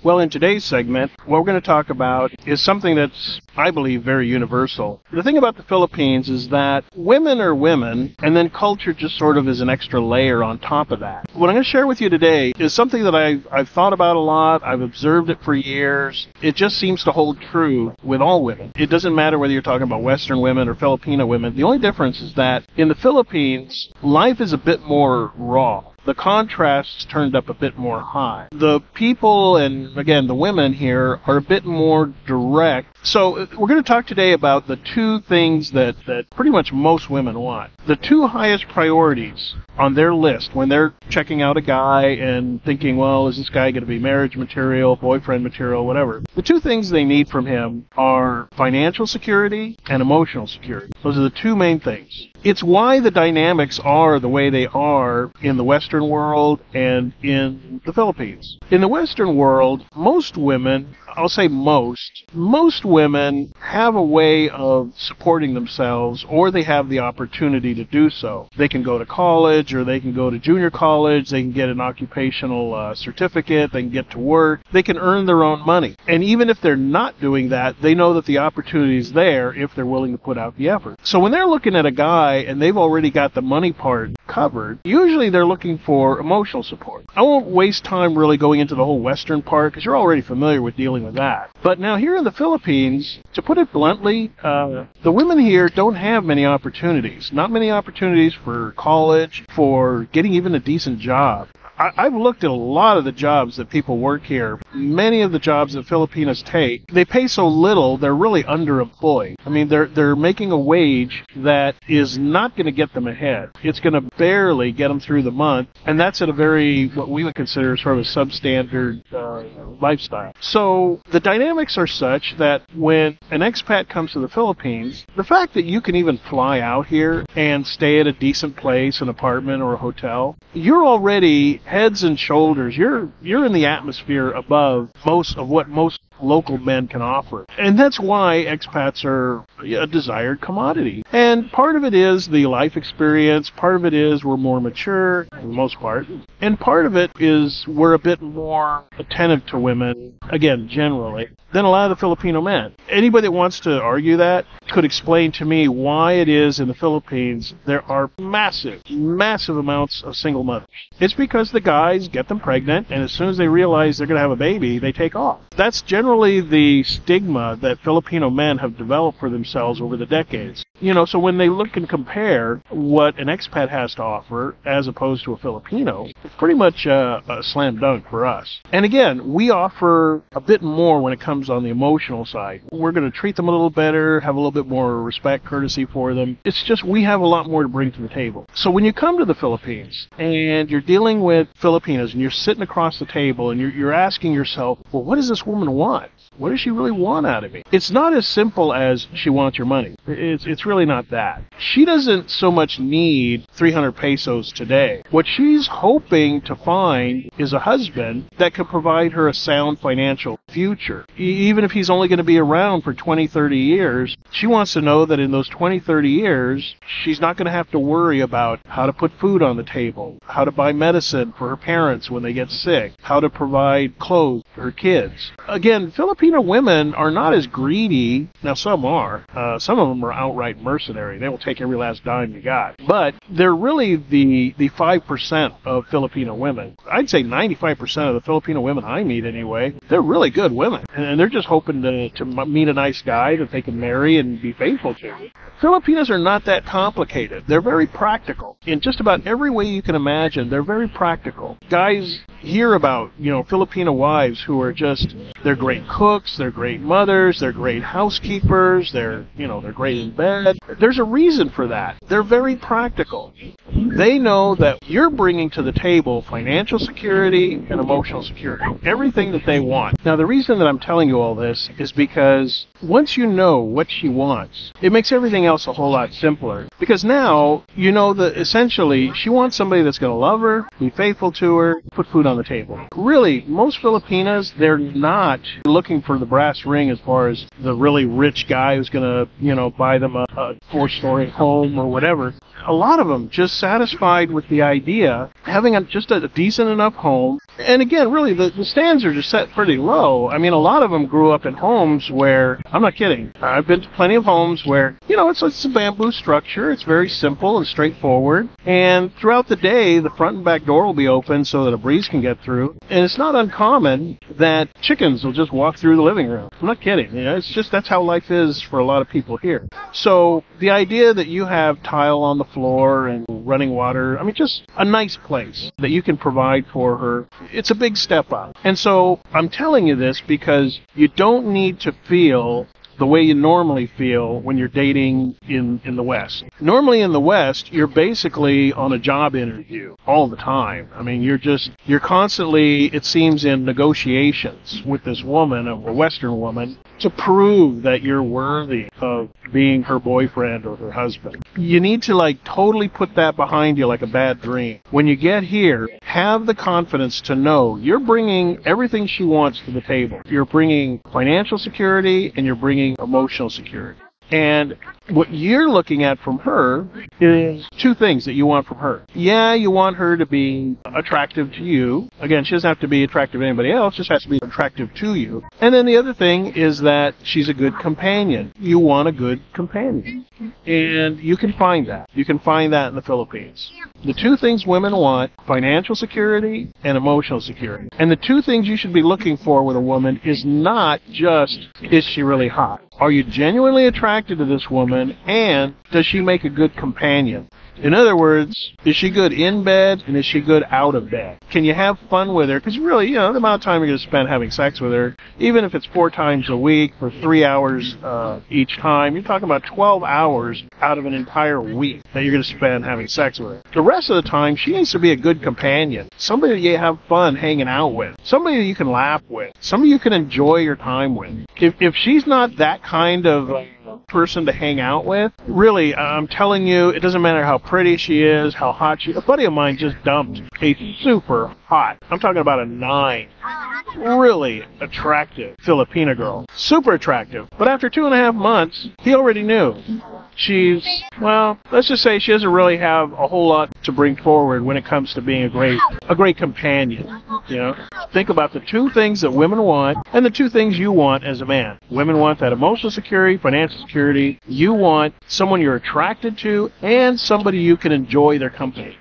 Well, in today's segment, what we're going to talk about is something that's, I believe, very universal. The thing about the Philippines is that women are women, and then culture just sort of is an extra layer on top of that. What I'm going to share with you today is something that I've thought about a lot. I've observed it for years. It just seems to hold true with all women. It doesn't matter whether you're talking about Western women or Filipino women. The only difference is that in the Philippines, life is a bit more raw. The contrasts turned up a bit more high. The people, and again, the women here, are a bit more direct. So we're going to talk today about the two things that pretty much most women want. The two highest priorities on their list when they're checking out a guy and thinking, well, is this guy going to be marriage material, boyfriend material, whatever. The two things they need from him are financial security and emotional security. Those are the two main things. It's why the dynamics are the way they are in the Western world and in the Philippines. In the Western world, most women, I'll say most women have a way of supporting themselves, or they have the opportunity to do so. They can go to college, or they can go to junior college, they can get an occupational certificate, they can get to work, they can earn their own money. And even if they're not doing that, they know that the opportunity is there if they're willing to put out the effort. So when they're looking at a guy and they've already got the money part covered, usually they're looking for emotional support. I won't waste time really going into the whole Western part, because you're already familiar with dealing with that. But now here in the Philippines, to put it bluntly, the women here don't have many opportunities. Not many opportunities for college, for getting even a decent job. I've looked at a lot of the jobs that people work here. Many of the jobs that Filipinos take, they pay so little, they're really underemployed. I mean, they're making a wage that is not going to get them ahead. It's going to barely get them through the month, and that's at a very, what we would consider sort of a substandard lifestyle. So the dynamics are such that when an expat comes to the Philippines, the fact that you can even fly out here and stay at a decent place, an apartment or a hotel, you're already heads and shoulders, you're in the atmosphere above most of what most local men can offer. And that's why expats are a desired commodity. And part of it is the life experience, part of it is we're more mature, for the most part, and part of it is we're a bit more attentive to women, again, generally, than a lot of the Filipino men. Anybody that wants to argue that could explain to me why it is in the Philippines there are massive amounts of single mothers. It's because the guys get them pregnant, and as soon as they realize they're going to have a baby, they take off. That's generally the stigma that Filipino men have developed for themselves over the decades. You know, so when they look and compare what an expat has to offer as opposed to a Filipino, it's pretty much a slam dunk for us. And again, we offer a bit more when it comes on the emotional side. We're going to treat them a little better, have a little bit more respect, courtesy for them. It's just we have a lot more to bring to the table. So when you come to the Philippines and you're dealing with Filipinos and you're sitting across the table and you're asking yourself, well, what does this woman want? What does she really want out of me? It's not as simple as she wants your money. It's really not that. She doesn't so much need 300 pesos today. What she's hoping to find is a husband that can provide her a sound financial future. Even if he's only going to be around for 20, 30 years, she wants to know that in those 20, 30 years, she's not going to have to worry about how to put food on the table, how to buy medicine for her parents when they get sick, how to provide clothes for her kids. Again, Filipino women are not as greedy. Now, some are. Some of them are outright mercenary. They will take every last dime you got. But they're really the 5% of Filipino women. I'd say 95% of the Filipino women I meet anyway, they're really good women. And they're just hoping to meet a nice guy that they can marry and be faithful to. Filipinos are not that complicated. They're very practical. In just about every way you can imagine, they're very practical. Guys hear about, Filipino wives who are they're great cooks, they're great mothers, they're great housekeepers, they're great in bed. There's a reason for that. They're very practical. They know that you're bringing to the table financial security and emotional security, everything that they want. Now, the reason that I'm telling you all this is because once you know what she wants, it makes everything else a whole lot simpler. Because now, you know that essentially she wants somebody that's going to love her, be faithful to her, put food on the table. Really, most Filipinas, they're not looking for the brass ring as far as the really rich guy who's going to, buy them a 4-story home or whatever. A lot of them just satisfied with the idea having just a decent enough home. And again, really, the standards are just set pretty low. I mean, a lot of them grew up in homes where, I'm not kidding, I've been to plenty of homes where, it's a bamboo structure. It's very simple and straightforward. And throughout the day, the front and back door will be open so that a breeze can get through. And it's not uncommon that chickens will just walk through the living room. I'm not kidding. It's just that's how life is for a lot of people here. So the idea that you have tile on the floor and running water, I mean, just a nice place that you can provide for her, it's a big step up. And so I'm telling you this because you don't need to feel the way you normally feel when you're dating in the West. Normally in the West, you're basically on a job interview all the time. I mean, you're constantly, it seems, in negotiations with this woman, a Western woman, to prove that you're worthy of being her boyfriend or her husband. You need to totally put that behind you like a bad dream. When you get here, have the confidence to know you're bringing everything she wants to the table. You're bringing financial security and you're bringing emotional security. And what you're looking at from her is two things that you want from her. Yeah, you want her to be attractive to you. Again, she doesn't have to be attractive to anybody else, just has to be attractive to you. And then the other thing is that she's a good companion. You want a good companion. And you can find that. You can find that in the Philippines. The two things women want, financial security and emotional security. And the two things you should be looking for with a woman is not just, is she really hot? Are you genuinely attracted to this woman, and does she make a good companion? In other words, is she good in bed, and is she good out of bed? Can you have fun with her? Because really, the amount of time you're going to spend having sex with her, even if it's 4 times a week for 3 hours each time, you're talking about 12 hours out of an entire week that you're going to spend having sex with her. The rest of the time, she needs to be a good companion, somebody that you have fun hanging out with, somebody that you can laugh with, somebody you can enjoy your time with. If she's not that kind of person to hang out with, really, I'm telling you, it doesn't matter how pretty she is, how hot she is. A buddy of mine just dumped a super hot, I'm talking about a 9, really attractive Filipina girl. Super attractive. But after 2.5 months, he already knew. She's, well, let's just say she doesn't really have a whole lot to bring forward when it comes to being a great companion. Think about the two things that women want and the two things you want as a man. Women want that emotional security, financial security. You want someone you're attracted to and somebody you can enjoy their company.